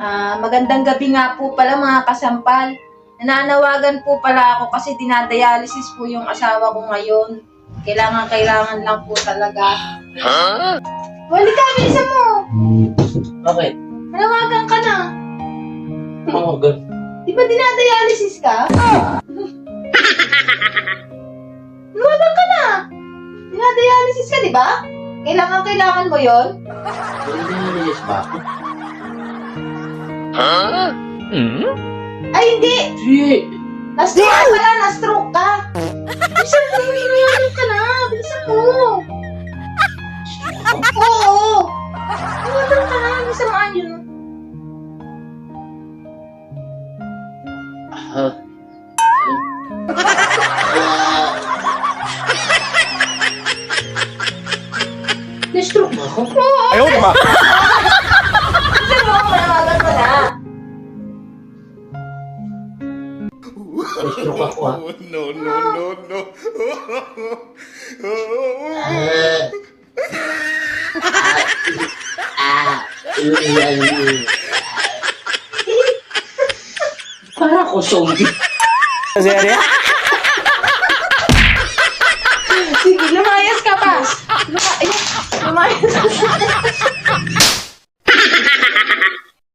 Magandang gabi nga po pala mga kasampal. Nananawagan po pala ako kasi dinadialysis po yung asawa ko ngayon. Kailangan lang po talaga. Wali ka, bilisan mo! Bakit? Manawagan ka na. Mawagan. Di ba dinadialysis ka? Manawagan ka na. Dinadialysis ka, di ba? Kailangan mo yon. Nilinis ba ako? Ay, hindi! Hindi. Na-stroke ka pala, na-stroke ka! Bilisan mo, hinihingi ka na! Bilisan mo! Oo! Hinihingi ka na, bilisan mo yun. Na-stroke ba ako? Oo! Ayaw, di ba? Bilisan mo, manawagan mo na! Na-stroke ako ah. No. Para ako zombie. Kasi